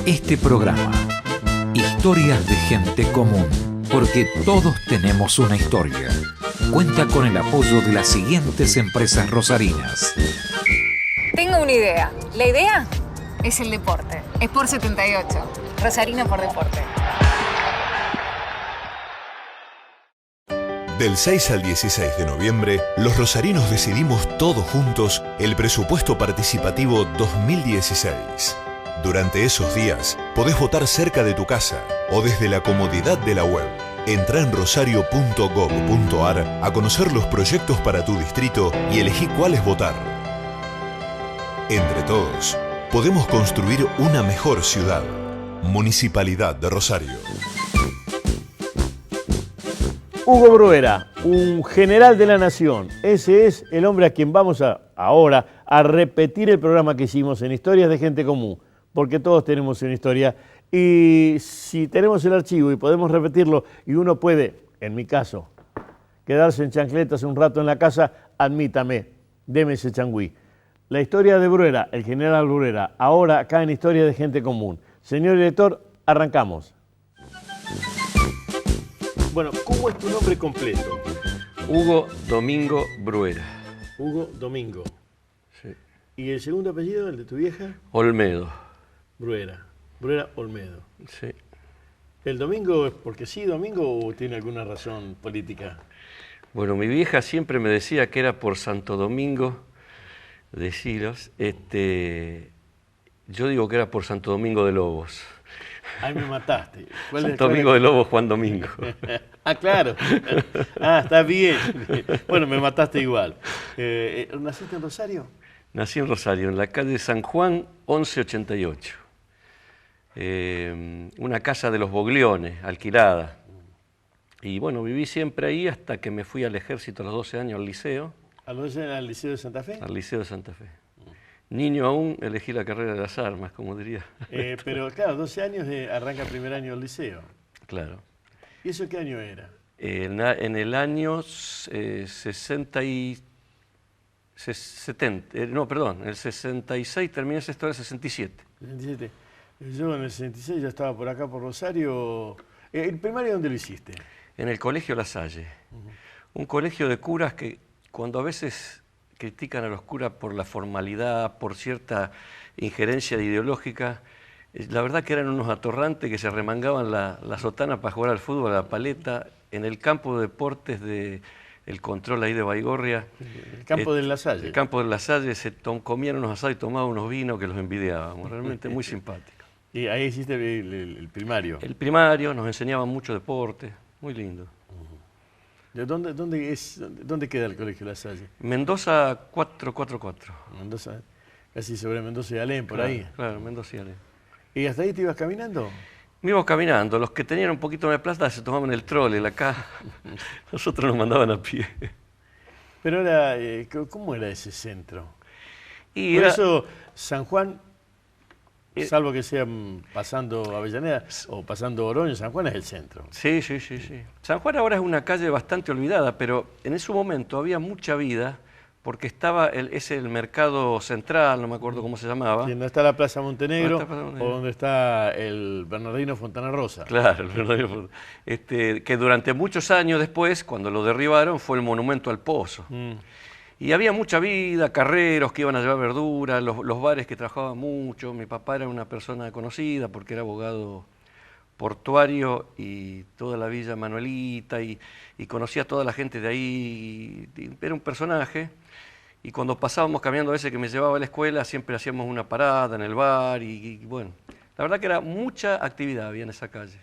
Este programa, Historias de Gente Común, porque todos tenemos una historia, cuenta con el apoyo de las siguientes empresas rosarinas. Tengo una idea. La idea es el deporte. Sport 78. Rosarino por deporte. Del 6 al 16 de noviembre, los rosarinos decidimos todos juntos el presupuesto participativo 2016. Durante esos días, podés votar cerca de tu casa o desde la comodidad de la web. Entrá en rosario.gov.ar a conocer los proyectos para tu distrito y elegí cuáles votar. Entre todos, podemos construir una mejor ciudad. Municipalidad de Rosario. Hugo Bruera, un general de la nación. Ese es el hombre a quien vamos ahora a repetir el programa que hicimos en Historias de Gente Común, porque todos tenemos una historia y si tenemos el archivo y podemos repetirlo y uno puede, en mi caso, quedarse en chancletas un rato en la casa, admítame, deme ese changüí. La historia de Bruera, el general Bruera, ahora acá en Historias de Gente Común. Señor director, arrancamos. Bueno, ¿cómo es tu nombre completo? Hugo Domingo Bruera. Hugo Domingo. Sí. ¿Y el segundo apellido, el de tu vieja? Olmedo. Bruera. Bruera Olmedo. Sí. ¿El Domingo es porque sí, Domingo, o tiene alguna razón política? Bueno, mi vieja siempre me decía que era por Santo Domingo de Silos. Yo digo que era por Santo Domingo de Lobos. Ahí me mataste. Santo Domingo de Lobos, Juan Domingo. Ah, claro. Ah, está bien. Bueno, me mataste igual. ¿Naciste en Rosario? Nací en Rosario, en la calle San Juan, 1188. Una casa de los Bogliones, alquilada. Y bueno, viví siempre ahí hasta que me fui al ejército a los 12 años al liceo. ¿A los 12 años al Liceo de Santa Fe? Al Liceo de Santa Fe. Niño aún, elegí la carrera de las armas, como diría. Pero claro, 12 años arranca el primer año del liceo. Claro. ¿Y eso qué año era? En el año 60 y... 70, no, perdón, en el 66 terminé sexto, en el 67. 67. Yo en el 66 ya estaba por acá, por Rosario. ¿El primario dónde lo hiciste? En el Colegio La Salle. Un colegio de curas que cuando a veces critican a los curas por la formalidad, por cierta injerencia ideológica, la verdad que eran unos atorrantes que se remangaban la sotana para jugar al fútbol, a la paleta, en el campo de deportes del control ahí de Baigorria. El campo de La Salle. El campo de La Salle, comían unos asados y tomaban unos vinos que los envidiábamos, realmente muy simpático. Y ahí hiciste el primario. El primario, nos enseñaban mucho deporte, muy lindo. ¿De dónde queda el Colegio La Salle? Mendoza 444. Mendoza, casi sobre Mendoza y Alén, por ahí. Claro, Mendoza y Alén. ¿Y hasta ahí te ibas caminando? Me iba caminando, los que tenían un poquito de plata se tomaban el trole, acá, nosotros nos mandaban a pie. Pero era, ¿cómo era ese centro? Y Por era, eso San Juan, salvo que sean pasando Avellaneda o pasando Oroño, San Juan es el centro. Sí. San Juan ahora es una calle bastante olvidada, pero en ese momento había mucha vida porque estaba el mercado central, no me acuerdo cómo se llamaba. Sí, donde está la Plaza Montenegro, Plaza Montenegro, o donde está el Bernardino Fontana Rosa. Claro, el Bernardino que durante muchos años después, cuando lo derribaron, fue el monumento al pozo. Y había mucha vida, carreros que iban a llevar verduras, los bares que trabajaban mucho. Mi papá era una persona conocida porque era abogado portuario y toda la Villa Manuelita y conocía a toda la gente de ahí. Era un personaje. Y cuando pasábamos caminando a veces que me llevaba a la escuela, siempre hacíamos una parada en el bar y bueno, la verdad que era mucha actividad había en esa calle.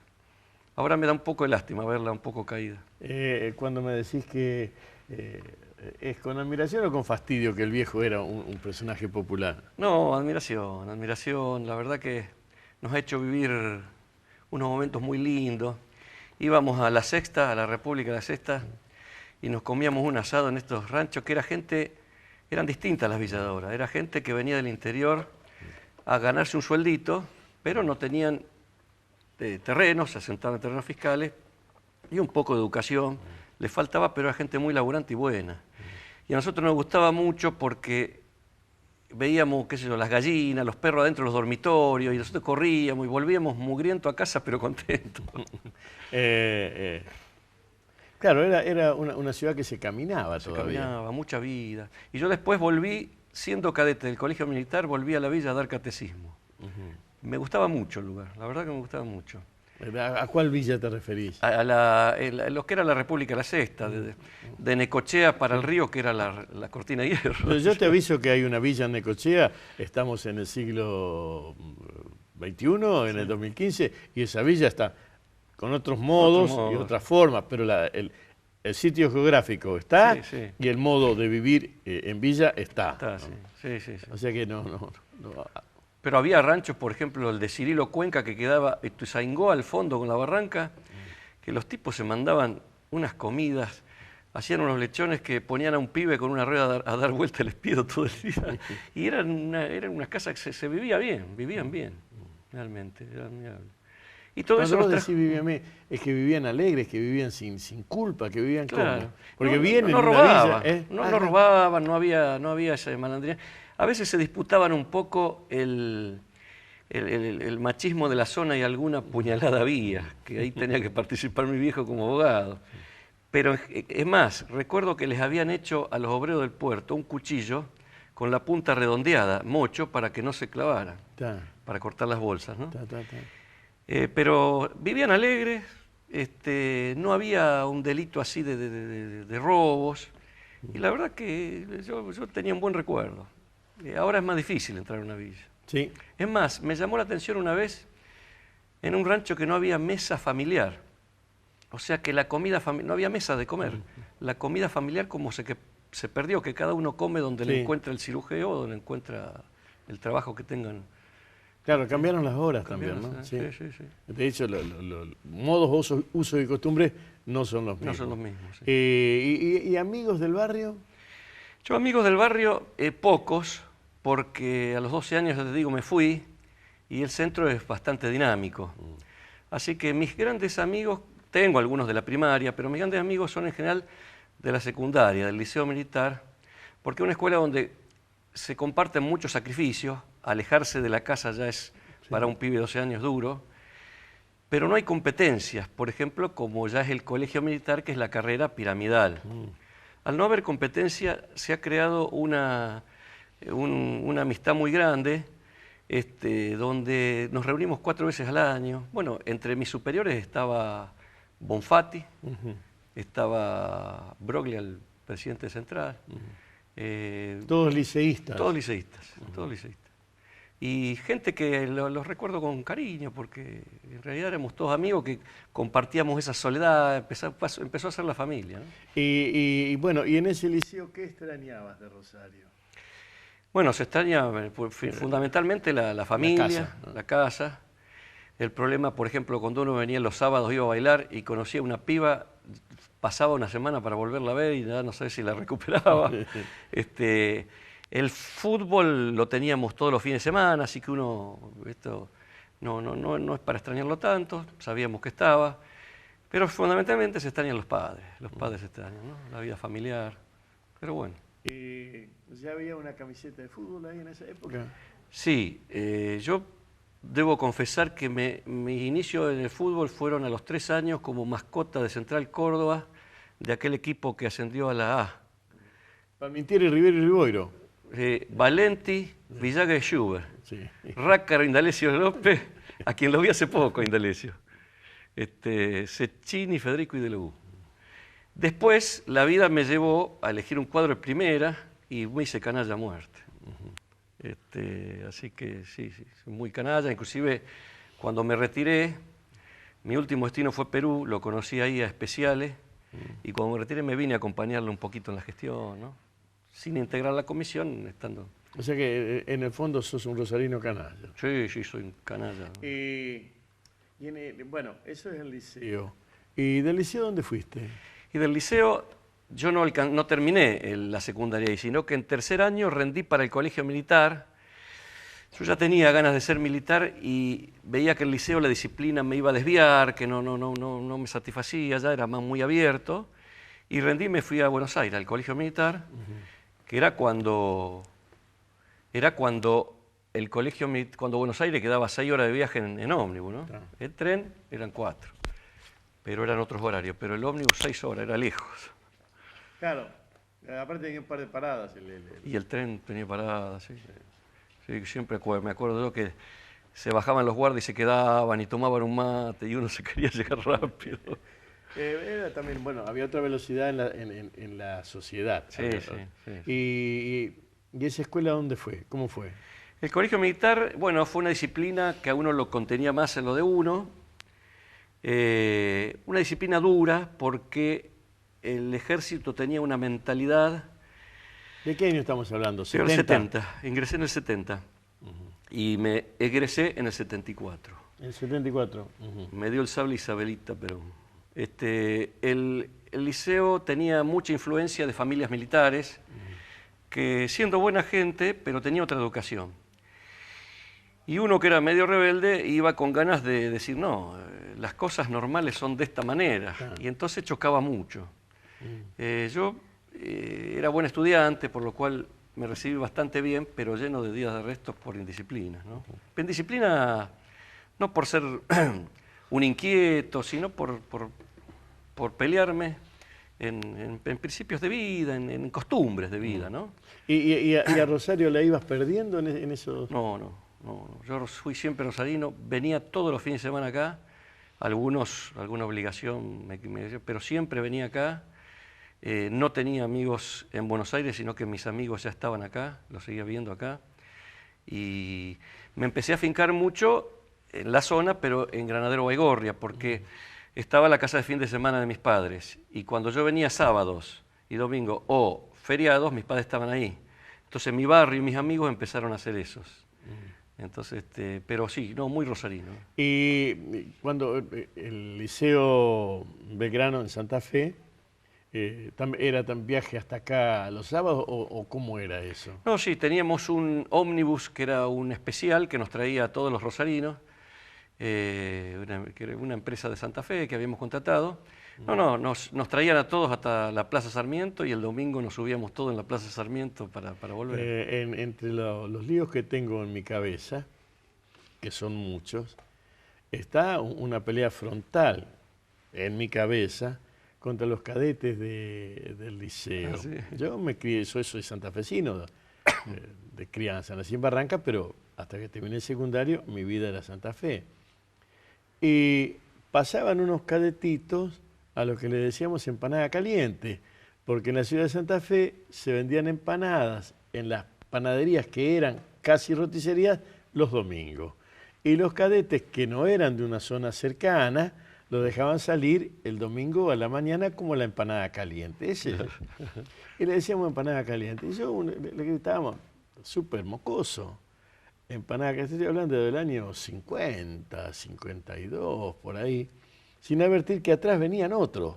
Ahora me da un poco de lástima verla un poco caída. Cuando me decís que ¿es con admiración o con fastidio que el viejo era un personaje popular? No, admiración. La verdad que nos ha hecho vivir unos momentos muy lindos. Íbamos a La Sexta, a la República de la Sexta, y nos comíamos un asado en estos ranchos que eran distintas las villas de ahora. Era gente que venía del interior a ganarse un sueldito, pero no tenían terrenos, se asentaban en terrenos fiscales, y un poco de educación. Les faltaba, pero era gente muy laburante y buena. Y a nosotros nos gustaba mucho porque veíamos, qué sé yo, las gallinas, los perros adentro de los dormitorios, y nosotros corríamos y volvíamos mugrientos a casa, pero contentos. Claro, era una ciudad que se caminaba todavía. Caminaba, mucha vida. Y yo después volví, siendo cadete del colegio militar, volví a la villa a dar catecismo. Me gustaba mucho el lugar, la verdad que me gustaba mucho. ¿A cuál villa te referís? A lo que era la República La Sexta, de Necochea para el río, que era la cortina de hierro. Pero yo te aviso que hay una villa en Necochea, estamos en el siglo XXI, en el 2015, y esa villa está con otros modos y otras formas, pero el sitio geográfico está, y el modo de vivir en villa está. ¿No? Sí. O sea que no. Pero había ranchos, por ejemplo, el de Cirilo Cuenca, que quedaba Ituzaingó al fondo con la barranca, que los tipos se mandaban unas comidas, hacían unos lechones que ponían a un pibe con una rueda a dar vuelta el espiedo todo el día. Y eran unas casas que se vivía bien, vivían bien, realmente. Y todo eso vivían bien, es que vivían alegres, que vivían sin culpa, que vivían claro. como. Porque vienen no en una robaban, villa. No robaban, no había esa malandría. A veces se disputaban un poco el machismo de la zona y alguna puñalada había, que ahí tenía que participar mi viejo como abogado. Pero es más, recuerdo que les habían hecho a los obreros del puerto un cuchillo con la punta redondeada, mocho, para que no se clavaran, para cortar las bolsas, ¿no? Pero vivían alegres, no había un delito así de robos, y la verdad que yo tenía un buen recuerdo. Ahora es más difícil entrar a una villa. Sí. Es más, me llamó la atención una vez en un rancho que no había mesa familiar. O sea que la comida familiar, no había mesa de comer. La comida familiar como que se perdió, que cada uno come donde le encuentra el cirujeo o donde encuentra el trabajo que tengan. Claro, cambiaron las horas también, ¿no? Sí. De hecho, los modos, usos y costumbres no son los mismos. No son los mismos. Sí. ¿Y amigos del barrio? Yo amigos del barrio, pocos, porque a los 12 años, ya te digo, me fui y el centro es bastante dinámico. Así que mis grandes amigos, tengo algunos de la primaria, pero mis grandes amigos son en general de la secundaria, del liceo militar, porque es una escuela donde se comparten muchos sacrificios, alejarse de la casa ya es para un pibe de 12 años duro, pero no hay competencias, por ejemplo, como ya es el colegio militar, que es la carrera piramidal. Al no haber competencia, se ha creado una amistad muy grande, donde nos reunimos 4 veces al año. Bueno, entre mis superiores estaba Bonfatti, estaba Broglia, el presidente central. Todos liceístas. Todos liceístas. Y gente que los recuerdo con cariño, porque en realidad éramos todos amigos que compartíamos esa soledad, empezó a ser la familia, ¿no? Y bueno, ¿y en ese liceo qué extrañabas de Rosario? Bueno, se extraña fundamentalmente la familia, la casa. El problema, por ejemplo, cuando uno venía los sábados, iba a bailar y conocía una piba, pasaba una semana para volverla a ver y ya no sé si la recuperaba. El fútbol lo teníamos todos los fines de semana, así que esto no es para extrañarlo tanto, sabíamos que estaba, pero fundamentalmente se extrañan los padres se extrañan, ¿no? La vida familiar, pero bueno. ¿Ya había una camiseta de fútbol ahí en esa época? Sí, yo debo confesar que mis inicios en el fútbol fueron a los 3 años como mascota de Central Córdoba, de aquel equipo que ascendió a la A. Palminteri, Rivero y Riboiro. Valenti, Villaga y Schubert, Rácaro, Indalecio López, a quien lo vi hace poco, Indalecio, Cecchini, Federico y Deleu. Después la vida me llevó a elegir un cuadro de primera y me hice canalla a muerte. Así que sí, soy muy canalla, inclusive cuando me retiré, mi último destino fue Perú, lo conocí ahí a Especiales, y cuando me retiré me vine a acompañarlo un poquito en la gestión, ¿no? Sin integrar la comisión, estando... O sea que en el fondo sos un rosarino canalla. Sí, soy un canalla. Bueno, eso es el liceo. ¿Y del liceo dónde fuiste? Y del liceo yo no terminé la secundaria, sino que en tercer año rendí para el colegio militar. Yo ya tenía ganas de ser militar y veía que el liceo, la disciplina me iba a desviar, que no me satisfacía, ya era muy abierto. Y rendí y me fui a Buenos Aires, al colegio militar, que era cuando era cuando el colegio, cuando Buenos Aires quedaba 6 horas de viaje en ómnibus, ¿no? Claro. El tren eran 4, pero eran otros horarios, pero el ómnibus 6 horas, era lejos. Claro, aparte tenía un par de paradas. Y el tren tenía paradas, sí. Sí, siempre me acuerdo yo que se bajaban los guardias y se quedaban y tomaban un mate y uno se quería llegar rápido. Era también, bueno, había otra velocidad en la sociedad. Sí, sí. ¿Y esa escuela dónde fue? ¿Cómo fue? El colegio militar, bueno, fue una disciplina que a uno lo contenía más en lo de uno. Una disciplina dura porque el ejército tenía una mentalidad. ¿De qué año estamos hablando? Yo en el 70, ingresé en el 70 y me egresé en el 74. En el 74. Me dio el sable Isabelita, pero el liceo tenía mucha influencia de familias militares que, siendo buena gente, pero tenía otra educación. Y uno que era medio rebelde iba con ganas de decir, no, las cosas normales son de esta manera. Claro. Y entonces chocaba mucho. Yo era buen estudiante, por lo cual me recibí bastante bien, pero lleno de días de arrestos por indisciplina, ¿no? Indisciplina no por ser un inquieto, sino por pelearme en principios de vida, en costumbres de vida, ¿no? ¿Y a Rosario la ibas perdiendo en esos...? No. Yo fui siempre rosarino, venía todos los fines de semana acá, alguna obligación, pero siempre venía acá. No tenía amigos en Buenos Aires, sino que mis amigos ya estaban acá, los seguía viendo acá. Y me empecé a afincar mucho en la zona, pero en Granadero Baigorria, porque estaba la casa de fin de semana de mis padres. Y cuando yo venía sábados y domingos o feriados, mis padres estaban ahí. Entonces mi barrio y mis amigos empezaron a hacer esos. Entonces, pero sí, no, muy rosarino. Y cuando el Liceo Belgrano en Santa Fe, ¿era tan viaje hasta acá los sábados o cómo era eso? No, sí, teníamos un ómnibus que era un especial que nos traía a todos los rosarinos, que era una empresa de Santa Fe que habíamos contratado. Nos traían a todos hasta la Plaza Sarmiento y el domingo nos subíamos todos en la Plaza Sarmiento para volver. Entre los líos que tengo en mi cabeza, que son muchos, está una pelea frontal en mi cabeza contra los cadetes del liceo. Ah, ¿sí? Yo me crié, soy santafesino de crianza, nací en Barranca, pero hasta que terminé el secundario mi vida era Santa Fe. Y pasaban unos cadetitos a los que le decíamos empanada caliente, porque en la ciudad de Santa Fe se vendían empanadas en las panaderías que eran casi roticerías los domingos. Y los cadetes que no eran de una zona cercana, lo dejaban salir el domingo a la mañana como la empanada caliente. Y le decíamos empanada caliente. Y yo le gritábamos, súper mocoso. Empanada caliente, estoy hablando del año 50, 52, por ahí. Sin advertir que atrás venían otros.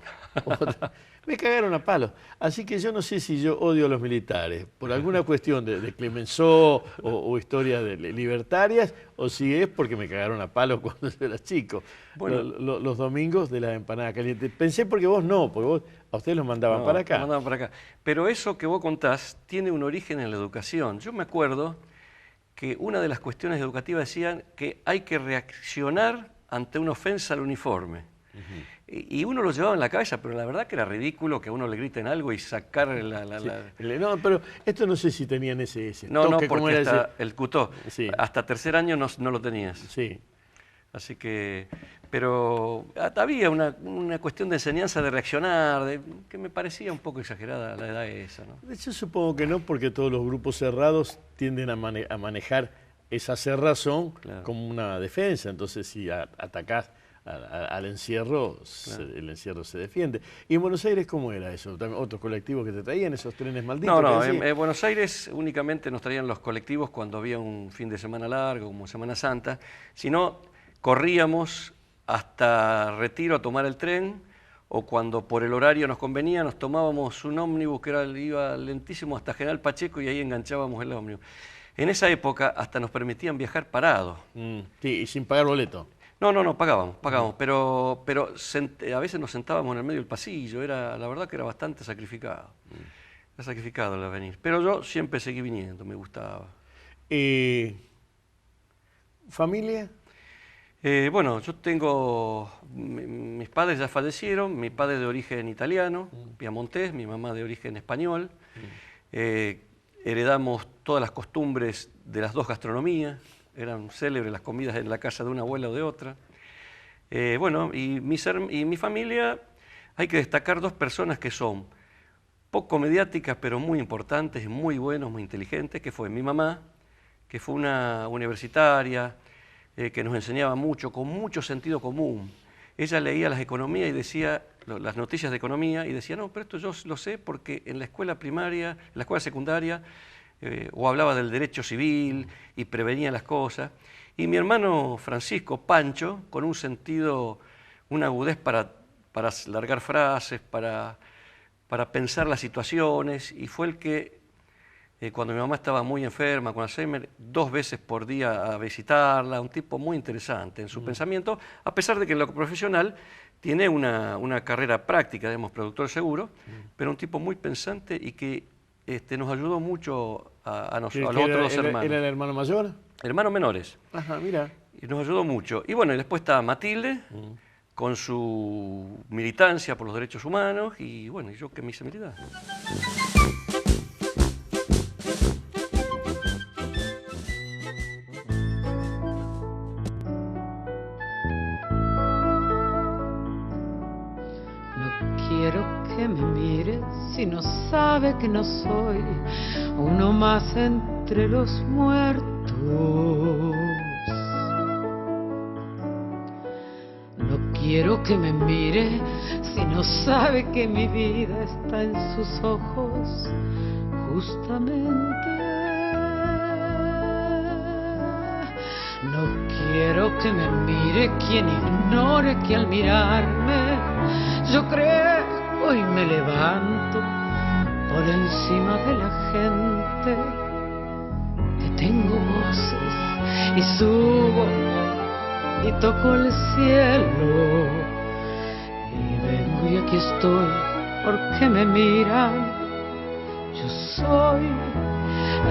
Me cagaron a palos. Así que yo no sé si yo odio a los militares por alguna cuestión de Clemenceau o historias libertarias, o si es porque me cagaron a palos cuando yo era chico. Bueno, los domingos de la empanada caliente. Pensé porque vos no, porque vos a ustedes los mandaban para acá. Mandaban para acá. Pero eso que vos contás tiene un origen en la educación. Yo me acuerdo que una de las cuestiones educativas decían que hay que reaccionar ante una ofensa al uniforme. Y uno lo llevaba en la cabeza, pero la verdad que era ridículo que a uno le griten algo y sacar No, pero esto no sé si tenían ese No, toque, porque era hasta el CUTO, sí. Hasta tercer año no lo tenías. Sí. Así que, pero había una cuestión de enseñanza de reaccionar, que me parecía un poco exagerada la edad esa, ¿no? Yo supongo que no, porque todos los grupos cerrados tienden a manejar esa cerrazón como una defensa. Entonces, si atacás al encierro, claro, el encierro se defiende. ¿Y en Buenos Aires cómo era eso? ¿Otros colectivos que te traían, esos trenes malditos? No, en Buenos Aires únicamente nos traían los colectivos cuando había un fin de semana largo, como Semana Santa. Si no, corríamos hasta Retiro a tomar el tren, o cuando por el horario nos convenía, nos tomábamos un ómnibus que iba lentísimo hasta General Pacheco y ahí enganchábamos el ómnibus. En esa época hasta nos permitían viajar parados. Sí, y sin pagar boleto. No, pagábamos, pero a veces nos sentábamos en el medio del pasillo, la verdad que era bastante sacrificado. Era sacrificado el venir. Pero yo siempre seguí viniendo, me gustaba. ¿Familia? Bueno, yo tengo, mis padres ya fallecieron, mi padre de origen italiano, piamontés, mi mamá de origen español. Heredamos todas las costumbres de las dos gastronomías, eran célebres las comidas en la casa de una abuela o de otra. Bueno, y mi familia, hay que destacar dos personas que son poco mediáticas, pero muy importantes, muy buenos, muy inteligentes, que fue mi mamá, que fue una universitaria, que nos enseñaba mucho, con mucho sentido común. Ella leía las economías y decía, las noticias de economía, y decía, no, pero esto yo lo sé porque en la escuela primaria, en la escuela secundaria, o hablaba del derecho civil y prevenía las cosas. Y mi hermano Francisco, Pancho, con un sentido, una agudez para largar frases, para pensar las situaciones, y fue el que, cuando mi mamá estaba muy enferma con Alzheimer, 2 veces por día a visitarla, un tipo muy interesante en su pensamiento, a pesar de que en lo profesional tiene una carrera práctica, digamos, productor seguro, pero un tipo muy pensante y que nos ayudó mucho a los otros dos hermanos. ¿Era el hermano mayor? Hermanos menores. Ajá, mira. Y nos ayudó mucho. Y bueno, y después está Matilde, con su militancia por los derechos humanos, y bueno, y yo que me hice militar. Quiero que me mire si no sabe que no soy uno más entre los muertos. No quiero que me mire si no sabe que mi vida está en sus ojos, justamente. No quiero que me mire quien ignore que al mirarme yo crezco y me levanto por encima de la gente, que tengo voces y subo y toco el cielo, y vengo y aquí estoy porque me miran. Yo soy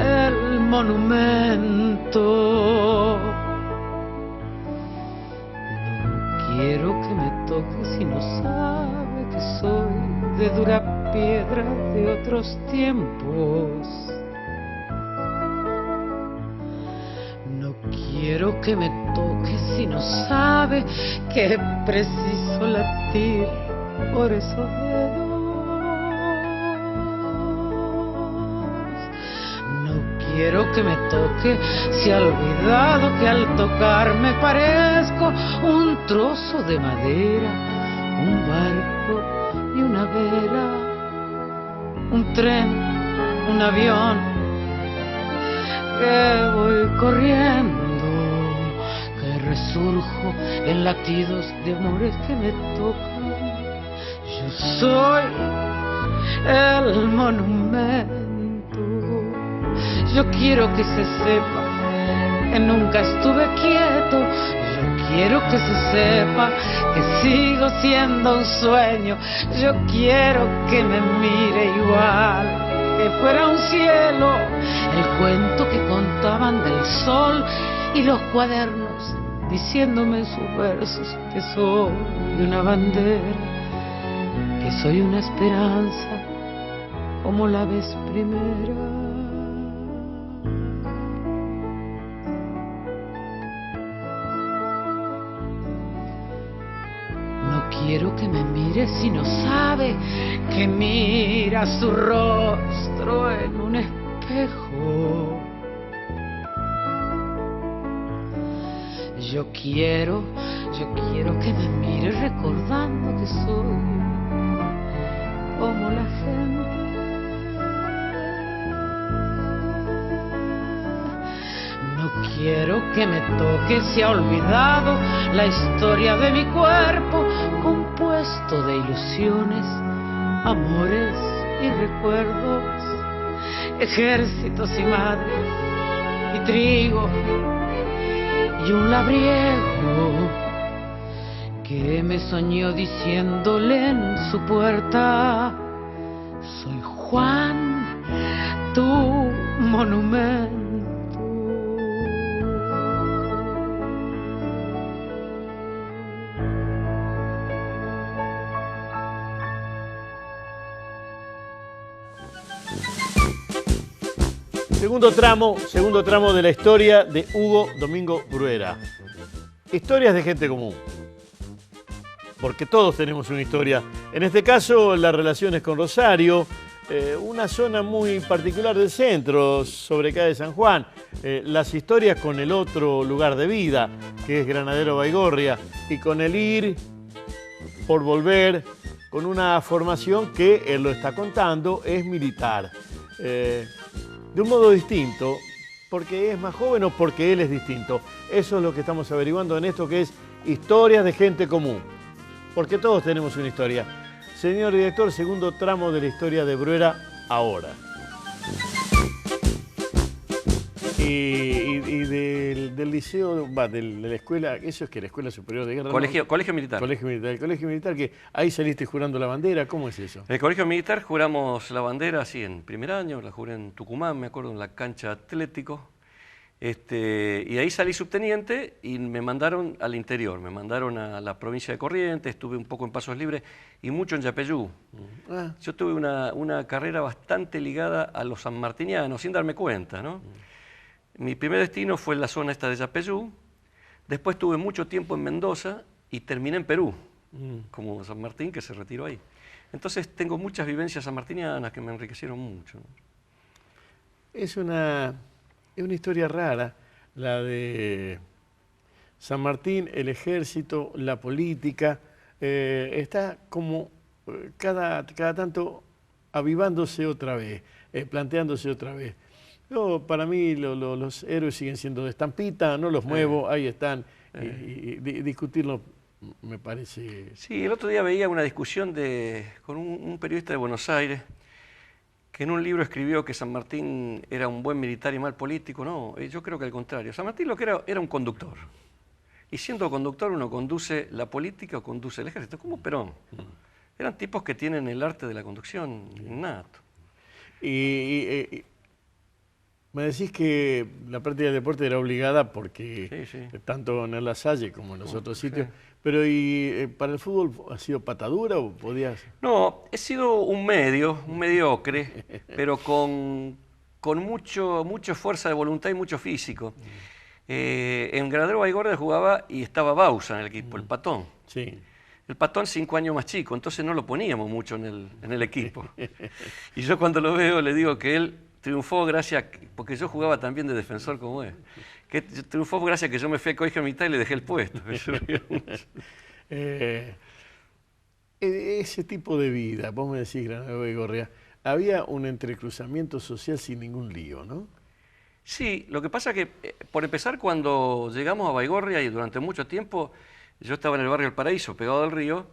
el monumento. No quiero que me toque si no sabe que soy de dura piedra de otros tiempos. No quiero que me toque si no sabe que es preciso latir por esos dedos. No quiero que me toque si ha olvidado que al tocarme parezco un trozo de madera, un barco y una vela, un tren, un avión, que voy corriendo, que resurjo en latidos de amores que me tocan. Yo soy el monumento. Yo quiero que se sepa que nunca estuve quieto. Yo quiero que se sepa que sigo siendo un sueño. Yo quiero que me mire igual, que fuera un cielo, el cuento que contaban del sol y los cuadernos diciéndome en sus versos que soy una bandera, que soy una esperanza como la vez primera. Quiero que me mire si no sabe que mira su rostro en un espejo. Yo quiero que me mire recordando que soy como la gente. No quiero que me toque si ha olvidado la historia de mi cuerpo, compuesto de ilusiones, amores y recuerdos, ejércitos y madres y trigo y un labriego que me soñó diciéndole en su puerta: soy Juan, tu monumento. Segundo tramo de la historia de Hugo Domingo Bruera. Historias de gente común. Porque todos tenemos una historia. En este caso, las relaciones con Rosario, una zona muy particular del centro, sobre calle San Juan. Las historias con el otro lugar de vida, que es Granadero Baigorria, y con el ir por volver, con una formación que él lo está contando, es militar. De un modo distinto, porque es más joven o porque él es distinto. Eso es lo que estamos averiguando en esto que es Historias de gente común. Porque todos tenemos una historia. Señor director, segundo tramo de la historia de Bruera, ahora. Y del liceo, de la escuela, ¿eso es que la Escuela Superior de Guerra? Colegio Militar. El Colegio Militar, que ahí saliste jurando la bandera, ¿cómo es eso? En el Colegio Militar juramos la bandera así en primer año, la juré en Tucumán, me acuerdo, en la cancha Atlético. Y ahí salí subteniente y me mandaron al interior, me mandaron a la provincia de Corrientes, estuve un poco en Pasos Libres y mucho en Yapeyú. Yo tuve una carrera bastante ligada a los sanmartinianos, sin darme cuenta, ¿no? Mi primer destino fue en la zona esta de Yapeyú, después tuve mucho tiempo en Mendoza y terminé en Perú, como San Martín, que se retiró ahí. Entonces tengo muchas vivencias sanmartinianas que me enriquecieron mucho, ¿no? Es una historia rara, la de San Martín, el ejército, la política. Está como cada tanto avivándose otra vez, planteándose otra vez. Para mí los héroes siguen siendo de estampita, no los muevo, ahí están. Y discutirlo me parece... Sí, el otro día veía una discusión con un periodista de Buenos Aires, que en un libro escribió que San Martín era un buen militar y mal político. No, yo creo que al contrario. San Martín lo que era un conductor. Y siendo conductor uno conduce la política o conduce el ejército, como Perón. Eran tipos que tienen el arte de la conducción innato. Y me decís que la práctica del deporte era obligada porque tanto en La Salle como en los otros sitios. Pero ¿para el fútbol ha sido patadura o podías...? No, he sido un mediocre, pero con mucha fuerza de voluntad y mucho físico. En Granadero Baigorria jugaba y estaba Bausa en el equipo, el Patón. Sí. El Patón 5 años más chico, entonces no lo poníamos mucho en el equipo. Y yo cuando lo veo le digo que él triunfó gracias, porque yo jugaba también de defensor como él, que triunfó gracias a que yo me fui al colegio militar y le dejé el puesto. Ese tipo de vida, vos me decís, Granadero Baigorria, había un entrecruzamiento social sin ningún lío, ¿no? Sí, lo que pasa es que, por empezar, cuando llegamos a Baigorria y durante mucho tiempo, yo estaba en el barrio El Paraíso, pegado al río,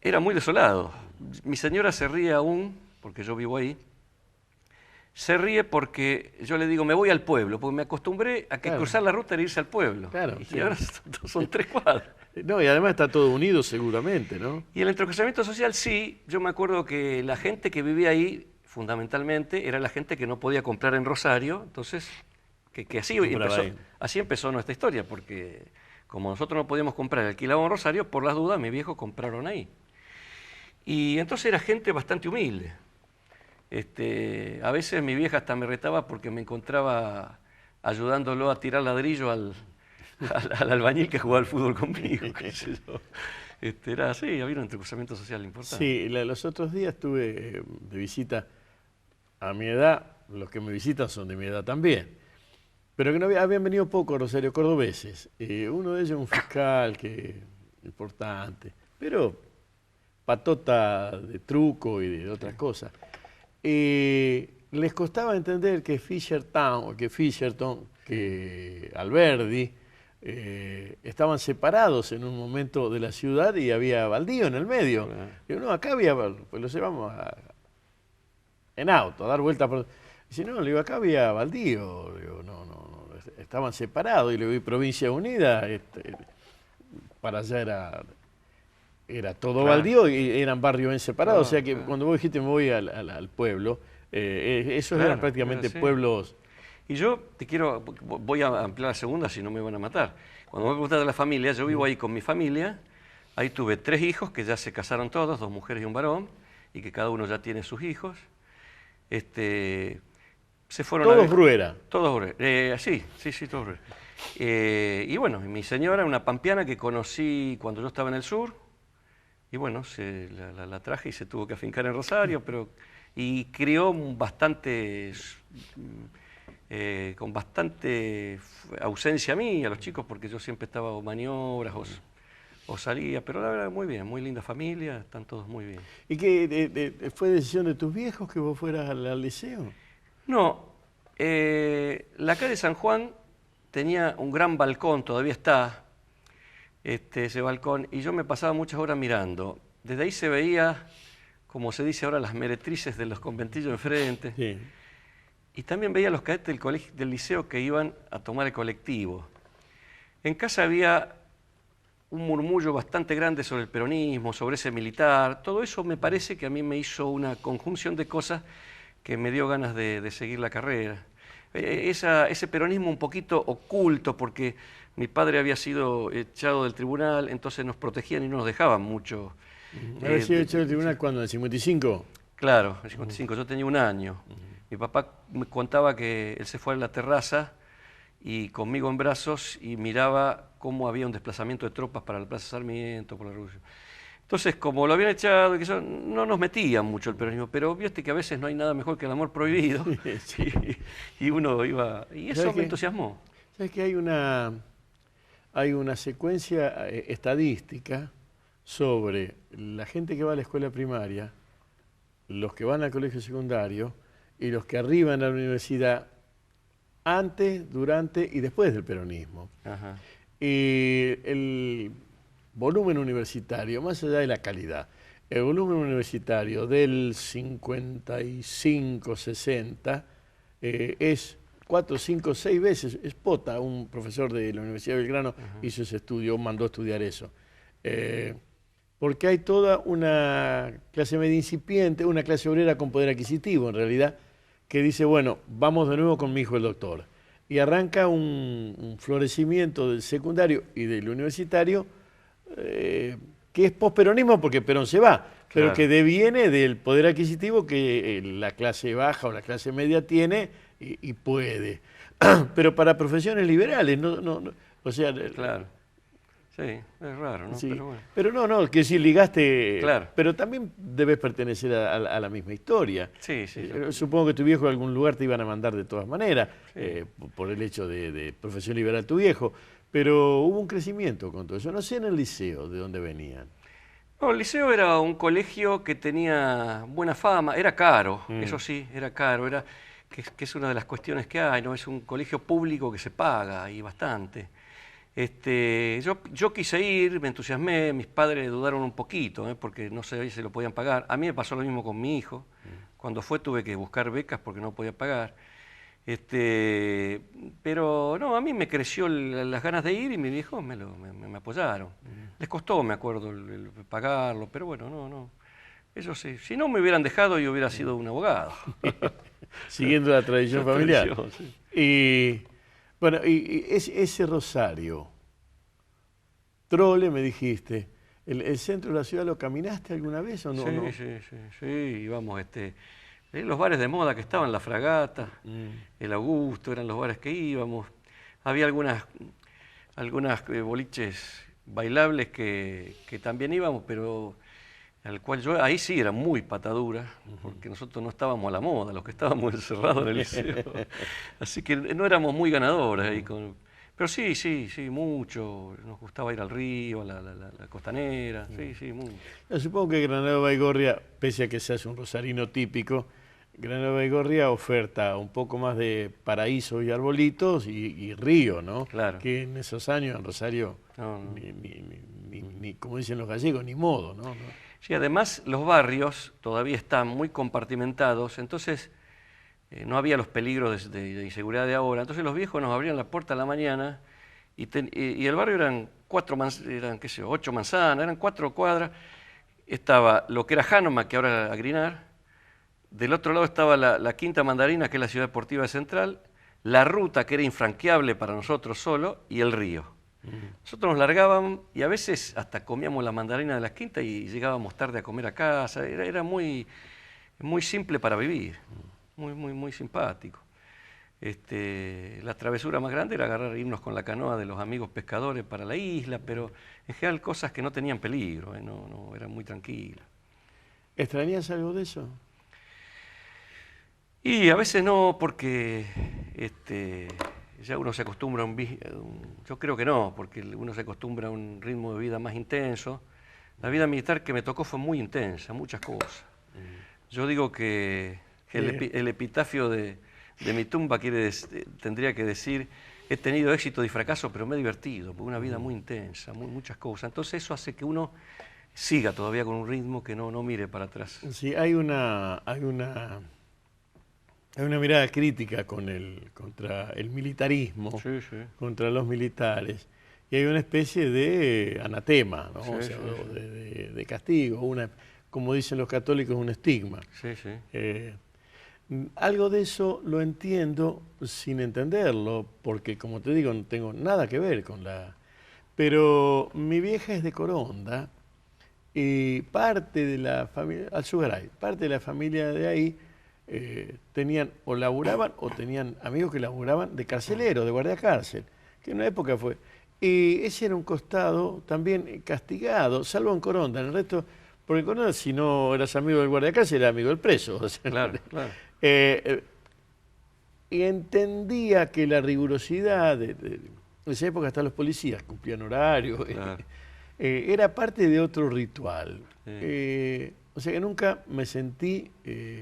era muy desolado. Mi señora se ríe aún, porque yo vivo ahí, se ríe porque yo le digo, me voy al pueblo, porque me acostumbré a que cruzar la ruta era irse al pueblo. Claro, y ahora son 3 cuadras. No, y además está todo unido seguramente, ¿no? Y el entrecruzamiento social sí, yo me acuerdo que la gente que vivía ahí, fundamentalmente, era la gente que no podía comprar en Rosario, entonces, que así empezó nuestra historia, porque como nosotros no podíamos comprar alquilado en Rosario, por las dudas mis viejos compraron ahí. Y entonces era gente bastante humilde. A veces mi vieja hasta me retaba porque me encontraba ayudándolo a tirar ladrillo al albañil que jugaba al fútbol conmigo. Era así, había un entrecruzamiento social importante. Sí, los otros días estuve de visita a mi edad, los que me visitan son de mi edad también, pero que no habían venido pocos Rosario cordobeses. Uno de ellos un fiscal importante, pero patota de truco y de otras cosas. Les costaba entender que Fisherton, que Alberdi estaban separados en un momento de la ciudad y había baldío en el medio. Digo, no, acá había, pues los llevamos en auto a dar vueltas por... Dice, no, le digo, acá había baldío. Digo, no, estaban separados. Y le digo, Provincia Unida, para allá era todo baldío y eran barrios bien separados. O sea que cuando vos dijiste me voy al pueblo, esos eran prácticamente pueblos. Y yo voy a ampliar la segunda si no me van a matar. Cuando me preguntas de la familia, yo vivo ahí con mi familia. Ahí tuve 3 hijos que ya se casaron todos, 2 mujeres y un varón, y que cada uno ya tiene sus hijos. se fueron Todos a... Bruera. Todos Bruera. Sí, todos Bruera. Y bueno, mi señora, una pampeana que conocí cuando yo estaba en el sur, y bueno, la traje y se tuvo que afincar en Rosario, y crió bastante, con bastante ausencia a mí, a los chicos, porque yo siempre estaba o maniobras o salía, pero la verdad muy bien, muy linda familia, están todos muy bien. ¿Y qué fue decisión de tus viejos que vos fueras al liceo? No, la calle San Juan tenía un gran balcón, todavía está ese balcón, y yo me pasaba muchas horas mirando. Desde ahí se veía, como se dice ahora, las meretrices de los conventillos enfrente. Sí. Y también veía a los cadetes del liceo que iban a tomar el colectivo. En casa había un murmullo bastante grande sobre el peronismo, sobre ese militar. Todo eso me parece que a mí me hizo una conjunción de cosas que me dio ganas de seguir la carrera. Ese peronismo un poquito oculto, porque mi padre había sido echado del tribunal, entonces nos protegían y no nos dejaban mucho. ¿Había sido echado del tribunal cuándo? ¿En el 55? Claro, en el 55, yo tenía un año. Mi papá me contaba que él se fue a la terraza y conmigo en brazos y miraba cómo había un desplazamiento de tropas para la Plaza Sarmiento, por la Revolución. Entonces, como lo habían echado, no nos metían mucho el peronismo, pero viste que a veces no hay nada mejor que el amor prohibido. Sí. Y uno iba... Y eso me entusiasmó. ¿Sabes que hay una secuencia estadística sobre la gente que va a la escuela primaria, los que van al colegio secundario y los que arriban a la universidad antes, durante y después del peronismo? Ajá. Y el volumen universitario, más allá de la calidad, el volumen universitario del 55, 60 es 4, 5, 6 veces. Es Pota, un profesor de la Universidad de Belgrano, hizo ese estudio, mandó a estudiar eso. Porque hay toda una clase media incipiente, una clase obrera con poder adquisitivo, en realidad, que dice, bueno, vamos de nuevo con mi hijo el doctor. Y arranca un florecimiento del secundario y del universitario, que es posperonismo porque Perón se va, pero Claro. que deviene del poder adquisitivo que la clase baja o la clase media tiene y puede. Pero para profesiones liberales, o sea... Claro. Sí, es raro, ¿no? Sí. Pero bueno. Pero no, que si ligaste... Claro. Pero también debes pertenecer a la misma historia. Sí, sí. Supongo que tu viejo a algún lugar te iban a mandar de todas maneras, por el hecho de profesión liberal tu viejo. Pero hubo un crecimiento con todo eso. No sé en el liceo de dónde venían. No, el liceo era un colegio que tenía buena fama, era caro, eso sí, era caro, que es una de las cuestiones que hay, ¿no? Es un colegio público que se paga y bastante. Yo quise ir, me entusiasmé, mis padres dudaron un poquito, porque no sabía si lo podían pagar. A mí me pasó lo mismo con mi hijo. Cuando fue tuve que buscar becas porque no podía pagar. Pero no, a mí me creció las ganas de ir y mis viejos me apoyaron. Les costó, me acuerdo, el pagarlo, pero bueno, no. Eso sí, si no me hubieran dejado yo hubiera sido un abogado. Siguiendo la tradición La familiar. tradición, sí. Y bueno, y ese Rosario, Trole me dijiste, ¿el centro de la ciudad lo caminaste alguna vez o no? Sí, no? sí, íbamos, los bares de moda que estaban, La Fragata, el Augusto, eran los bares que íbamos. Había algunas boliches bailables que también íbamos, pero al cual ahí sí era muy patadura, porque nosotros no estábamos a la moda, los que estábamos encerrados en el liceo. Así que no éramos muy ganadores ahí. Pero sí, mucho. Nos gustaba ir al río, a la costanera, sí, mucho. Yo supongo que Granada Baigorria, pese a que seas un rosarino típico, Granada Baigorria oferta un poco más de paraíso y arbolitos y río, ¿no? Claro. Que en esos años en Rosario, No. ni como dicen los gallegos, ni modo, ¿no? Sí, además los barrios todavía están muy compartimentados, entonces no había los peligros de inseguridad de ahora. Entonces los viejos nos abrían la puerta a la mañana y el barrio eran 8 manzanas, eran 4 cuadras. Estaba lo que era Hanoma, que ahora era Agrinar. Del otro lado estaba la Quinta Mandarina, que es la ciudad deportiva central, la ruta, que era infranqueable para nosotros solo, y el río. Nosotros nos largábamos y a veces hasta comíamos la mandarina de las quintas y llegábamos tarde a comer a casa. Era muy, muy simple para vivir, muy simpático. La travesura más grande era irnos con la canoa de los amigos pescadores para la isla, pero en general cosas que no tenían peligro, no, eran muy tranquilas. ¿Extrañas algo de eso? Y a veces no, porque ya uno se acostumbra yo creo que no, porque uno se acostumbra a un ritmo de vida más intenso. La vida militar que me tocó fue muy intensa, muchas cosas. Yo digo que el epitafio de mi tumba tendría que decir: he tenido éxito y fracaso, pero me he divertido, porque una vida muy intensa, muchas cosas. Entonces eso hace que uno siga todavía con un ritmo que no mire para atrás. Sí, hay una mirada crítica contra el militarismo, Sí, sí. contra los militares, y hay una especie de anatema, ¿no? Sí, O sea, sí. de castigo, como dicen los católicos, un estigma. Sí, sí. Algo de eso lo entiendo sin entenderlo, porque como te digo, no tengo nada que ver con Pero mi vieja es de Coronda y parte de la familia, Alzugaray, parte de la familia de ahí tenían o laburaban o tenían amigos que laburaban de carcelero, de guardia cárcel, que en una época fue. Y ese era un costado también castigado, salvo en Coronda, en el resto, porque en Coronda si no eras amigo del guardia cárcel, eras amigo del preso. O sea, Claro, claro. Y entendía que la rigurosidad de esa época hasta los policías cumplían horario, Claro. Era parte de otro ritual. Sí. O sea que nunca me sentí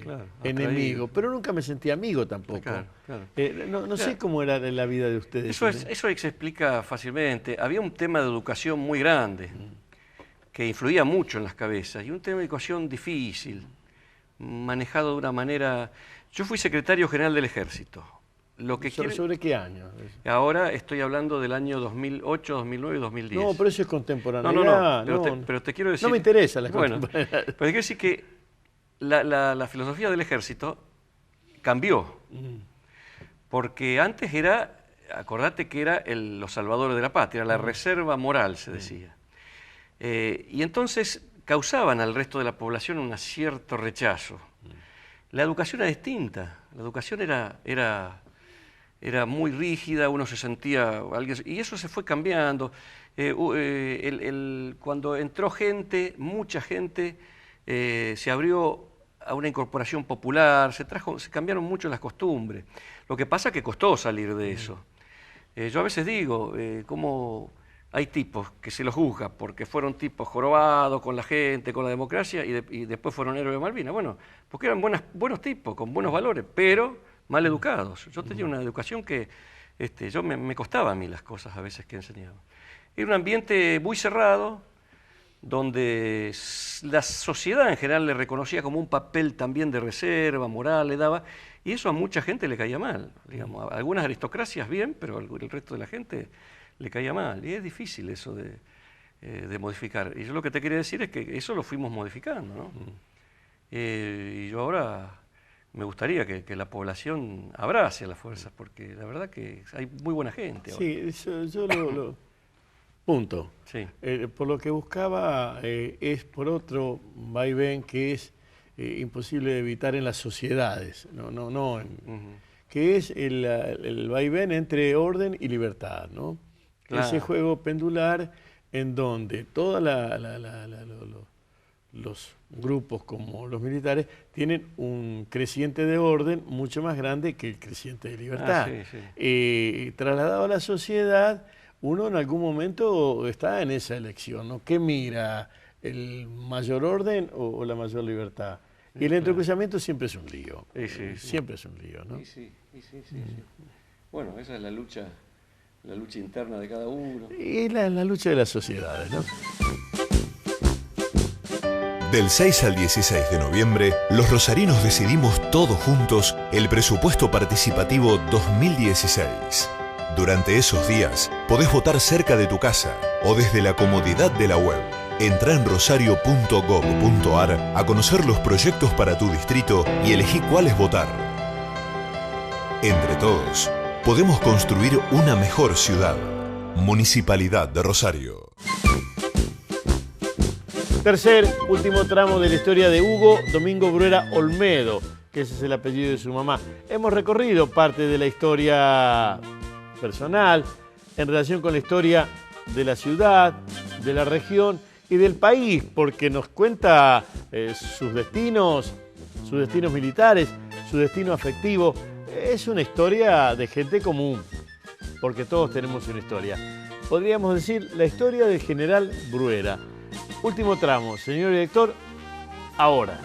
Claro, enemigo, atraído. pero nunca me sentí amigo tampoco. Claro, claro. No sé cómo era la vida de ustedes. Eso se explica fácilmente. Había un tema de educación muy grande que influía mucho en las cabezas y un tema de educación difícil, manejado de una manera... Yo fui secretario general del Ejército. ¿Sobre qué año? Ahora estoy hablando del año 2008, 2009 y 2010. No, pero eso es contemporaneidad. Pero te quiero decir... No me interesa la Bueno, contemporaneidad. pero te quiero decir que la filosofía del Ejército cambió. Porque antes acordate que era los salvadores de la patria, la reserva moral, se decía. Y entonces causaban al resto de la población un cierto rechazo. La educación era distinta, la educación era muy rígida, uno se sentía... y eso se fue cambiando. Cuando entró mucha gente, se abrió a una incorporación popular, se cambiaron mucho las costumbres. Lo que pasa es que costó salir de eso. Yo a veces digo, cómo hay tipos que se los juzga porque fueron tipos jorobados con la gente, con la democracia, y después fueron héroes de Malvinas. Bueno, porque eran buenos tipos, con buenos valores, pero mal educados. Yo tenía una educación que me costaba a mí las cosas a veces que enseñaba. Era un ambiente muy cerrado, donde la sociedad en general le reconocía como un papel también de reserva, moral, le daba, y eso a mucha gente le caía mal. Digamos, a algunas aristocracias bien, pero el resto de la gente le caía mal. Y es difícil eso de modificar. Y yo lo que te quería decir es que eso lo fuimos modificando, ¿no? Y yo ahora me gustaría que la población abrace a las fuerzas, porque la verdad que hay muy buena gente ahora. Sí, yo lo punto. Sí. Por lo que buscaba es por otro vaivén que es imposible de evitar en las sociedades, que es el vaivén entre orden y libertad, ¿no? Claro. Ese juego pendular en donde todos los grupos como los militares tienen un creciente de orden mucho más grande que el creciente de libertad. Sí. Trasladado a la sociedad, uno en algún momento está en esa elección, ¿no? ¿Qué mira? ¿El mayor orden o la mayor libertad? Y el entrecruzamiento siempre es un lío. Sí. Siempre es un lío, ¿no? Sí. Bueno, esa es la lucha interna de cada uno. Y la lucha de las sociedades, ¿no? Del 6 al 16 de noviembre, los rosarinos decidimos todos juntos el presupuesto participativo 2016. Durante esos días, podés votar cerca de tu casa o desde la comodidad de la web. Entrá en rosario.gov.ar a conocer los proyectos para tu distrito y elegí cuáles votar. Entre todos, podemos construir una mejor ciudad. Municipalidad de Rosario. Último tramo de la historia de Hugo Domingo Bruera Olmedo. que ese es el apellido de su mamá. Hemos recorrido parte de la historia personal en relación con la historia de la ciudad, de la región y del país, porque nos cuenta sus destinos militares, su destino afectivo. Es una historia de gente común, porque todos tenemos una historia. Podríamos decir la historia del general Bruera. Último tramo, señor director, ahora.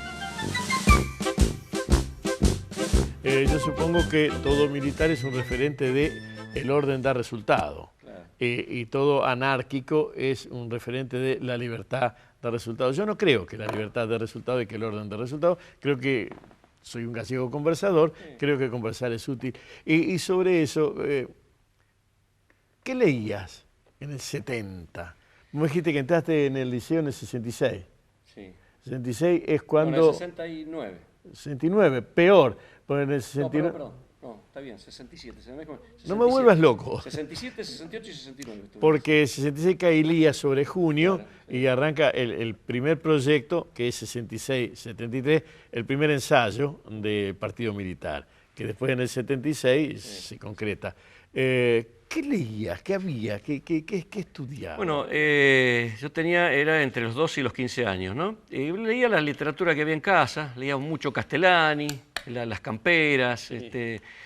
Yo supongo que todo militar es un referente de el orden da resultado. Claro. Y todo anárquico es un referente de la libertad da resultado. Yo no creo que la libertad dé resultado y que el orden dé resultado. Creo que soy un gallego conversador, creo que conversar es útil. Y sobre eso, ¿qué leías en el 70? Me dijiste que entraste en el liceo en el 66. Sí. 66 es cuando... No, en el 69. 69, peor. Porque en el 69... No, perdón. No, está bien, 67. 67. No me vuelvas loco. 67, 68 y 69. Porque 66 cae Ilías sobre junio, claro, sí. Y arranca el primer proyecto, que es 66-73, el primer ensayo del partido militar, que después en el 76 se concreta. ¿Qué leías? ¿Qué había? ¿Qué estudiabas? Bueno, yo era entre los 12 y los 15 años, ¿no? Leía la literatura que había en casa, leía mucho Castellani, Las Camperas,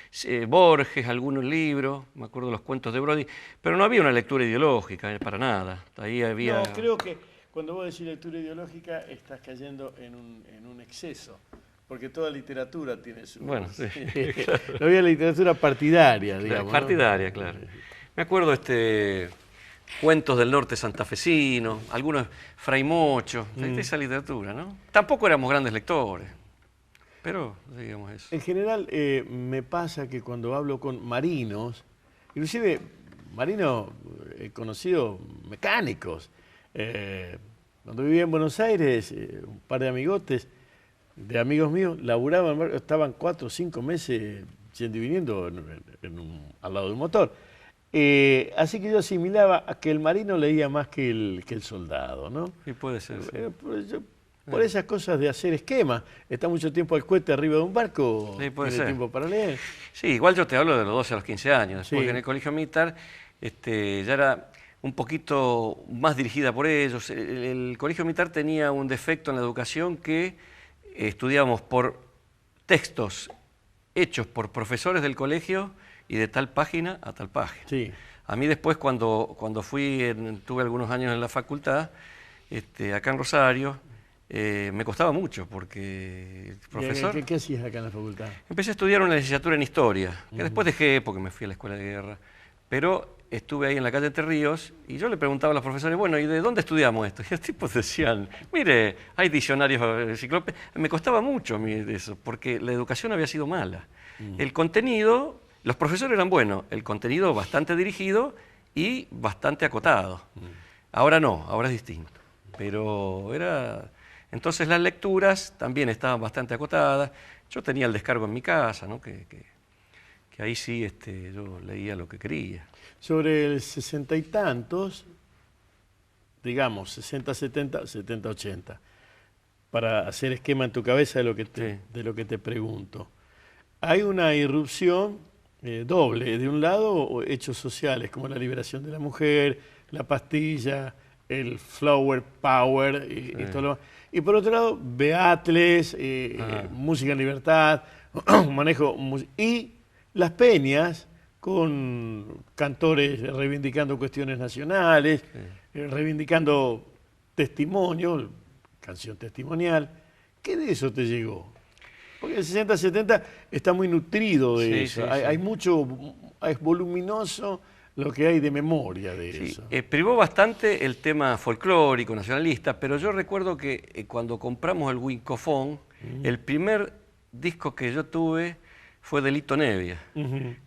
sí. Borges, algunos libros, me acuerdo los cuentos de Brody, pero no había una lectura ideológica, para nada. Ahí había... No, creo que cuando vos decís lectura ideológica estás cayendo en un exceso. Porque toda literatura tiene su... Bueno, sí. Claro. No había literatura partidaria, digamos. Partidaria, ¿no? Claro. Me acuerdo cuentos del norte santafesino, algunos Fray Mocho, esa literatura, ¿no? Tampoco éramos grandes lectores, pero digamos eso. En general me pasa que cuando hablo con marinos, inclusive marinos he conocido mecánicos, cuando vivía en Buenos Aires, un par de amigotes, de amigos míos, laburaban, estaban 4 o 5 meses yendo y viniendo al lado de un motor. Así que yo asimilaba a que el marino leía más que el soldado, ¿no? Sí, puede ser. Sí. Por esas cosas de hacer esquemas, está mucho tiempo al cohete arriba de un barco, sí, puede tiene ser. Tiempo para leer. Sí, igual yo te hablo de los 12 a los 15 años, después sí. Que en el colegio militar ya era un poquito más dirigida por ellos. El colegio militar tenía un defecto en la educación que estudiábamos por textos hechos por profesores del colegio y de tal página a tal página. Sí. A mí después, cuando tuve algunos años en la facultad, acá en Rosario, me costaba mucho porque el profesor... ¿Qué hacías acá en la facultad? Empecé a estudiar una licenciatura en Historia, que después dejé porque me fui a la escuela de guerra, pero estuve ahí en la calle Entre Ríos y yo le preguntaba a los profesores, bueno, ¿y de dónde estudiamos esto? Y los tipos decían, mire, hay diccionarios enciclopedias. Me costaba mucho a mí eso, porque la educación había sido mala. El contenido, los profesores eran buenos, el contenido bastante dirigido y bastante acotado. Ahora no, ahora es distinto. Pero entonces las lecturas también estaban bastante acotadas. Yo tenía el descargo en mi casa, ¿no? que ahí sí yo leía lo que quería. Sobre el 60 y tantos, digamos, 60, 70, 70, 80, para hacer esquema en tu cabeza de lo que te pregunto. Hay una irrupción doble. De un lado, hechos sociales como la liberación de la mujer, la pastilla, el flower power y todo lo demás. Y por otro lado, Beatles, música en libertad, manejo y las peñas con cantores reivindicando cuestiones nacionales, reivindicando testimonio, canción testimonial. ¿Qué de eso te llegó? Porque el 60-70 está muy nutrido de eso. Sí. Hay mucho, es voluminoso lo que hay de memoria de eso. Privó bastante el tema folclórico, nacionalista, pero yo recuerdo que cuando compramos el Wincofón, el primer disco que yo tuve fue de Lito Nevia,